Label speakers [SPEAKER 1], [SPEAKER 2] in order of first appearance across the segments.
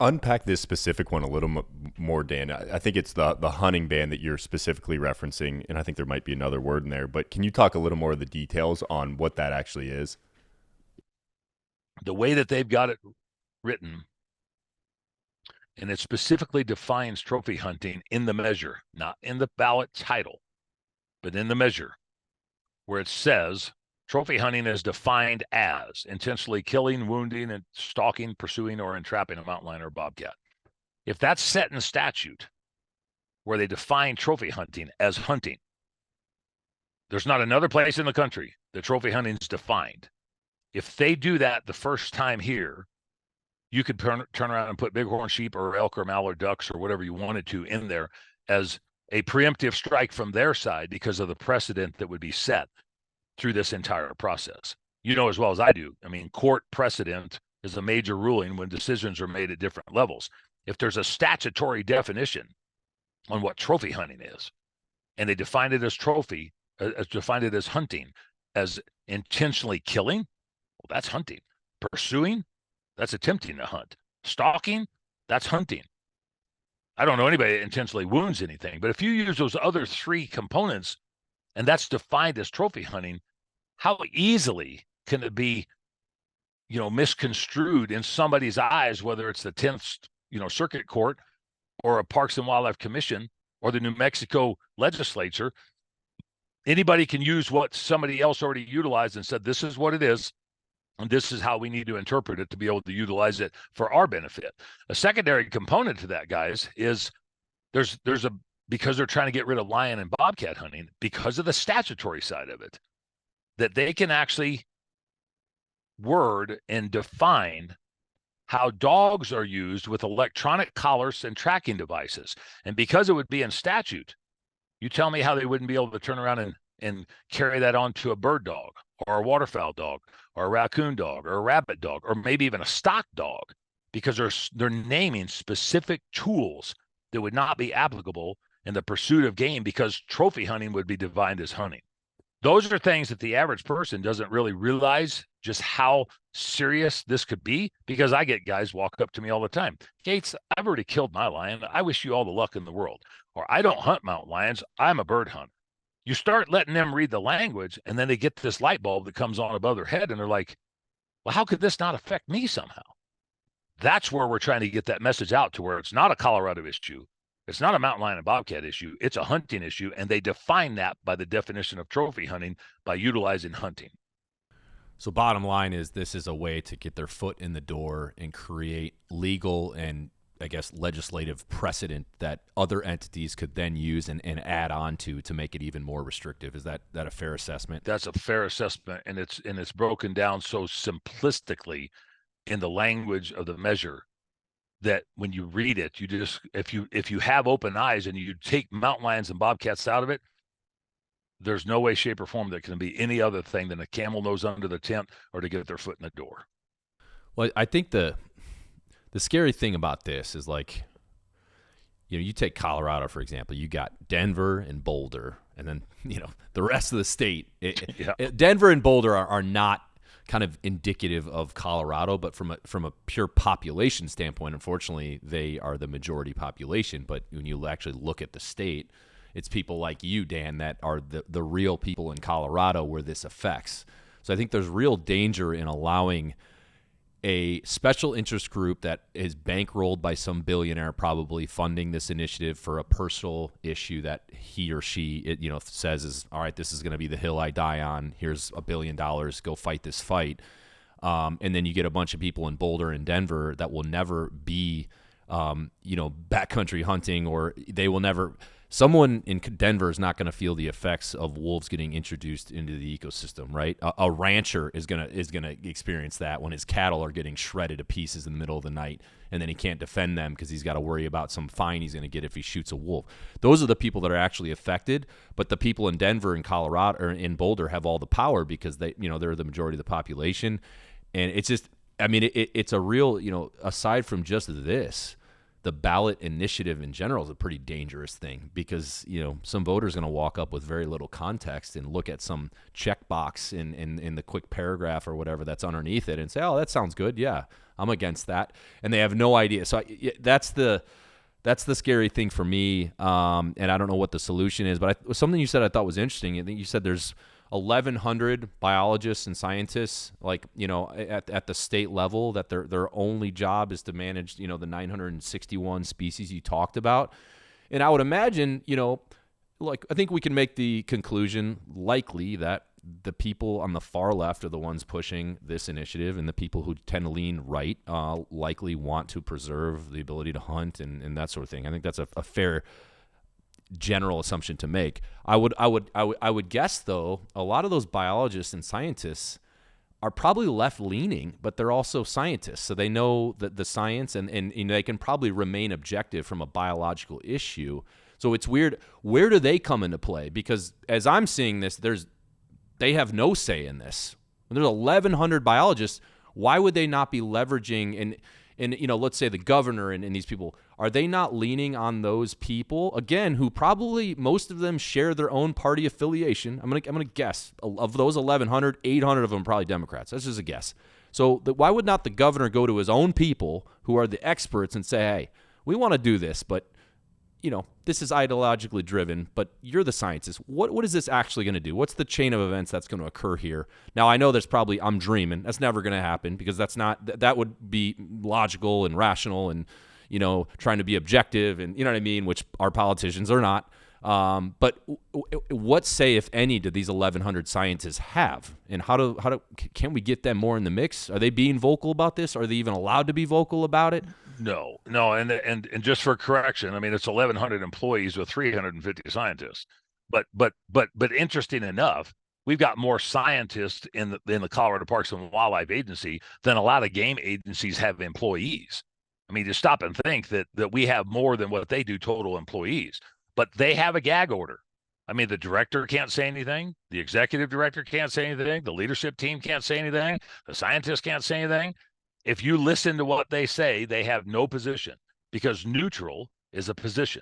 [SPEAKER 1] Unpack this specific one a little more, Dan. I think it's the hunting ban that you're specifically referencing, and I think there might be another word in there. But can you talk a little more of the details on what that actually is?
[SPEAKER 2] The way that they've got it written, and it specifically defines trophy hunting in the measure, not in the ballot title, but in the measure, where it says trophy hunting is defined as intentionally killing, wounding, and stalking, pursuing, or entrapping a mountain lion or bobcat. If that's set in statute, where they define trophy hunting as hunting, there's not another place in the country that trophy hunting is defined. If they do that the first time here, you could turn around and put bighorn sheep or elk or mallard ducks or whatever you wanted to in there as a preemptive strike from their side because of the precedent that would be set through this entire process. You know as well as I do, I mean, court precedent is a major ruling when decisions are made at different levels. If there's a statutory definition on what trophy hunting is, and they define it as trophy, define it as hunting, as intentionally killing, well, that's hunting. Pursuing, that's attempting to hunt. Stalking, that's hunting. I don't know anybody that intentionally wounds anything, but if you use those other three components and that's defined as trophy hunting, how easily can it be, misconstrued in somebody's eyes, whether it's the 10th, Circuit Court or a Parks and Wildlife Commission or the New Mexico legislature? Anybody can use what somebody else already utilized and said, this is what it is, and this is how we need to interpret it to be able to utilize it for our benefit. A secondary component to that, guys, is because they're trying to get rid of lion and bobcat hunting, because of the statutory side of it, that they can actually word and define how dogs are used with electronic collars and tracking devices. And because it would be in statute, you tell me how they wouldn't be able to turn around and carry that on to a bird dog or a waterfowl dog or a raccoon dog or a rabbit dog or maybe even a stock dog, because they're naming specific tools that would not be applicable in the pursuit of game, because trophy hunting would be defined as hunting. Those are things that the average person doesn't really realize just how serious this could be, because I get guys walk up to me all the time. Gates, I've already killed my lion. I wish you all the luck in the world. Or I don't hunt mountain lions. I'm a bird hunter. You start letting them read the language, and then they get this light bulb that comes on above their head, and they're like, well, how could this not affect me somehow? That's where we're trying to get that message out, to where it's not a Colorado issue. It's not a mountain lion and bobcat issue. It's a hunting issue, and they define that by the definition of trophy hunting by utilizing hunting.
[SPEAKER 1] So bottom line is, this is a way to get their foot in the door and create legal and, I guess, legislative precedent that other entities could then use and add on to make it even more restrictive. Is that a fair assessment?
[SPEAKER 2] That's a fair assessment, and it's broken down so simplistically in the language of the measure that when you read it, you just, if you have open eyes and you take mountain lions and bobcats out of it, there's no way, shape, or form that can be any other thing than a camel nose under the tent or to get their foot in the door.
[SPEAKER 1] Well, I think the scary thing about this is, like, you take Colorado, for example. You got Denver and Boulder, and then, the rest of the state. Denver and Boulder are not kind of indicative of Colorado, but from a pure population standpoint, unfortunately, they are the majority population. But when you actually look at the state, it's people like you, Dan, that are the real people in Colorado where this affects. So I think there's real danger in allowing a special interest group that is bankrolled by some billionaire, probably funding this initiative for a personal issue that he or she, says is, all right, this is going to be the hill I die on. Here's $1 billion. Go fight this fight. And then you get a bunch of people in Boulder and Denver that will never be, backcountry hunting, or they will never. Someone in Denver is not going to feel the effects of wolves getting introduced into the ecosystem, right? A rancher is gonna experience that when his cattle are getting shredded to pieces in the middle of the night, and then he can't defend them because he's got to worry about some fine he's going to get if he shoots a wolf. Those are the people that are actually affected. But the people in Denver and Colorado or in Boulder have all the power because they're the majority of the population, and it's just, I mean, it's a real, aside from just this. the ballot initiative in general is a pretty dangerous thing because, some voter's going to walk up with very little context and look at some checkbox in the quick paragraph or whatever that's underneath it and say, oh, that sounds good. Yeah, I'm against that. And they have no idea. So that's the scary thing for me. And I don't know what the solution is, but something you said I thought was interesting. I think you said there's 1,100 biologists and scientists, at the state level, that their only job is to manage, the 961 species you talked about. And I would imagine, I think we can make the conclusion likely that the people on the far left are the ones pushing this initiative, and the people who tend to lean right likely want to preserve the ability to hunt and that sort of thing. I think that's a fair general assumption to make. I would guess, though, a lot of those biologists and scientists are probably left leaning, but they're also scientists, so they know the science and they can probably remain objective from a biological issue. So it's weird. Where do they come into play? Because as I'm seeing this, they have no say in this. When there's 1,100 biologists, why would they not be leveraging and let's say the governor and these people, are they not leaning on those people, again, who probably most of them share their own party affiliation? I'm gonna guess of those 1,100, 800 of them are probably Democrats. That's just a guess. So why would not the governor go to his own people who are the experts and say, hey, we want to do this, but this is ideologically driven, but you're the scientist. What is this actually going to do? What's the chain of events that's going to occur here? Now, I know I'm dreaming. That's never going to happen because that would be logical and rational and, trying to be objective and, you know what I mean, which our politicians are not. But what say, if any, do these 1,100 scientists have? And can we get them more in the mix? Are they being vocal about this? Are they even allowed to be vocal about it?
[SPEAKER 2] No. And just for correction, I mean, it's 1,100 employees with 350 scientists. But interesting enough, we've got more scientists in the Colorado Parks and Wildlife Agency than a lot of game agencies have employees. I mean, to stop and think that we have more than what they do total employees. But they have a gag order. I mean, the director can't say anything. The executive director can't say anything. The leadership team can't say anything. The scientists can't say anything. If you listen to what they say, they have no position, because neutral is a position.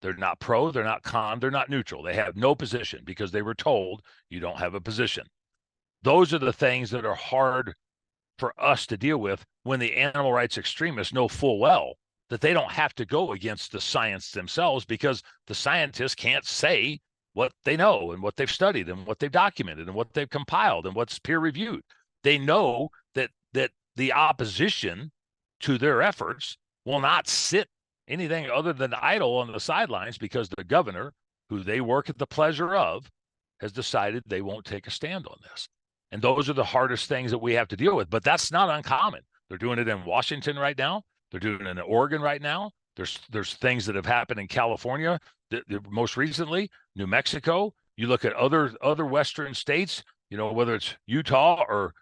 [SPEAKER 2] They're not pro, they're not con, they're not neutral. They have no position because they were told you don't have a position. Those are the things that are hard for us to deal with when the animal rights extremists know full well that they don't have to go against the science themselves, because the scientists can't say what they know and what they've studied and what they've documented and what they've compiled and what's peer reviewed. They know that the opposition to their efforts will not sit anything other than idle on the sidelines, because the governor, who they work at the pleasure of, has decided they won't take a stand on this. And those are the hardest things that we have to deal with. But that's not uncommon. They're doing it in Washington right now. They're doing it in Oregon right now. There's things that have happened in California, most recently, New Mexico. You look at other Western states, whether it's Utah or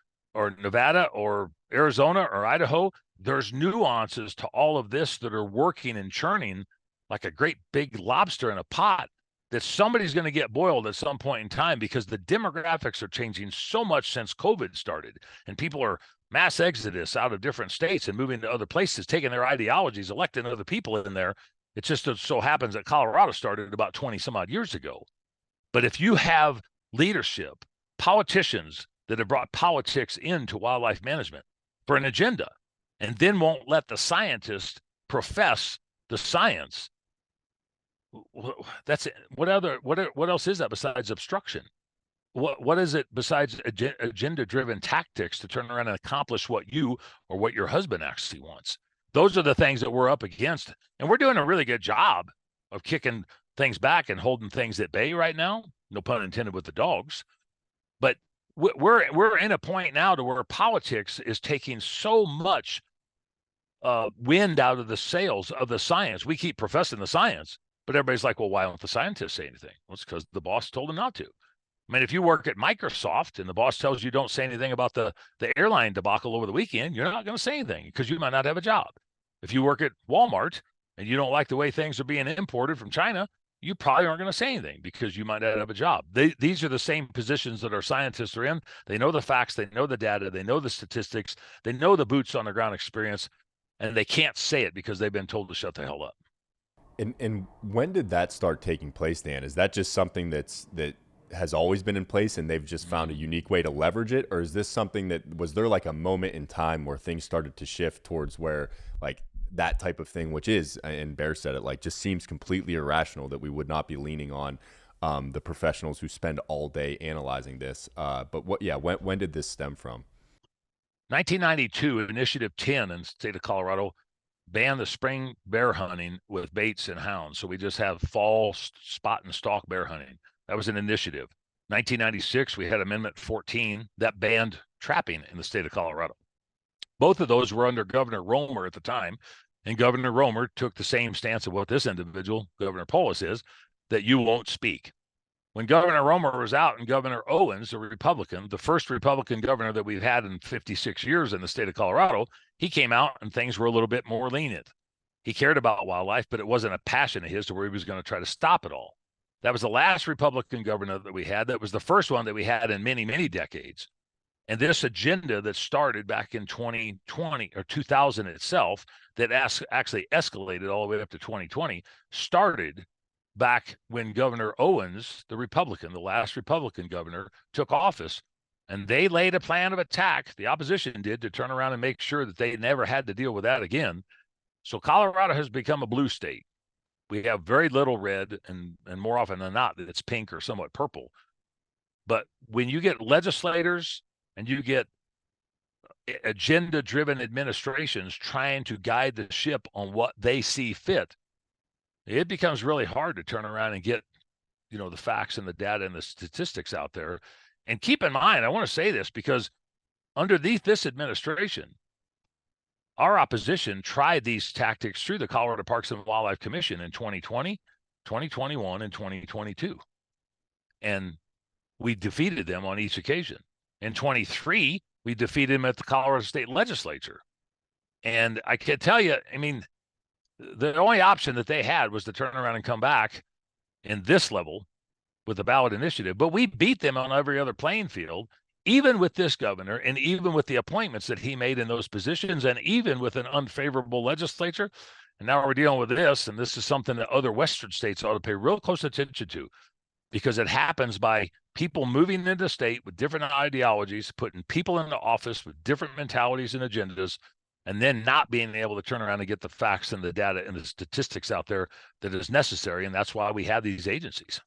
[SPEAKER 2] Nevada or Arizona or Idaho, there's nuances to all of this that are working and churning like a great big lobster in a pot that somebody's going to get boiled at some point in time, because the demographics are changing so much since COVID started, and people are mass exodus out of different states and moving to other places, taking their ideologies, electing other people in there. It just so happens that Colorado started about 20 some odd years ago. But if you have leadership, politicians that have brought politics into wildlife management for an agenda, and then won't let the scientists profess the science, that's it. What else is that besides obstruction? What is it besides agenda-driven tactics to turn around and accomplish what you or what your husband actually wants? Those are the things that we're up against, and we're doing a really good job of kicking things back and holding things at bay right now. No pun intended with the dogs, but we're in a point now to where politics is taking so much wind out of the sails of the science. We keep professing the science, but everybody's like, well, why don't the scientists say anything? Well, it's because the boss told them not to. I mean, if you work at Microsoft and the boss tells you don't say anything about the airline debacle over the weekend, you're not going to say anything because you might not have a job. If you work at Walmart and you don't like the way things are being imported from China, you probably aren't going to say anything because you might not have a job. These are the same positions that our scientists are in. They know the facts, they know the data, they know the statistics, they know the boots on the ground experience. and they can't say it because they've been told to shut the hell up.
[SPEAKER 3] And when did that start taking place, Dan? Is that just something that has always been in place and they've just found a unique way to leverage it? Or is this something that, was there like a moment in time where things started to shift towards where like that type of thing, which is, and Bear said it, like just seems completely irrational that we would not be leaning on the professionals who spend all day analyzing this. But when did this stem from?
[SPEAKER 2] 1992, Initiative 10 in the state of Colorado banned the spring bear hunting with baits and hounds. So we just have fall spot and stalk bear hunting. That was an initiative. 1996, we had Amendment 14 that banned trapping in the state of Colorado. Both of those were under Governor Romer at the time, and Governor Romer took the same stance of what this individual, Governor Polis, is, that you won't speak. When Governor Romer was out and Governor Owens, a Republican, the first Republican governor that we've had in 56 years in the state of Colorado, he came out and things were a little bit more lenient. He cared about wildlife, but it wasn't a passion of his to where he was going to try to stop it all. That was the last Republican governor that we had. That was the first one that we had in many, many decades. And this agenda that started back in 2020 or 2000 itself, that actually escalated all the way up to 2020, started back when Governor Owens, the Republican, the last Republican governor, took office. And they laid a plan of attack, the opposition did, to turn around and make sure that they never had to deal with that again. So Colorado has become a blue state. We have very little red, and more often than not, it's pink or somewhat purple. But when you get legislators and you get agenda-driven administrations trying to guide the ship on what they see fit, it becomes really hard to turn around and get, the facts and the data and the statistics out there. And keep in mind, I want to say this because underneath this administration, our opposition tried these tactics through the Colorado Parks and Wildlife Commission in 2020, 2021, and 2022. And we defeated them on each occasion. In 23, we defeated them at the Colorado State Legislature. And I can tell you, the only option that they had was to turn around and come back in this level with the ballot initiative. But we beat them on every other playing field, even with this governor and even with the appointments that he made in those positions and even with an unfavorable legislature. And now we're dealing with this, and this is something that other Western states ought to pay real close attention to, because it happens by people moving into state with different ideologies, putting people into office with different mentalities and agendas, and then not being able to turn around and get the facts and the data and the statistics out there that is necessary. And that's why we have these agencies.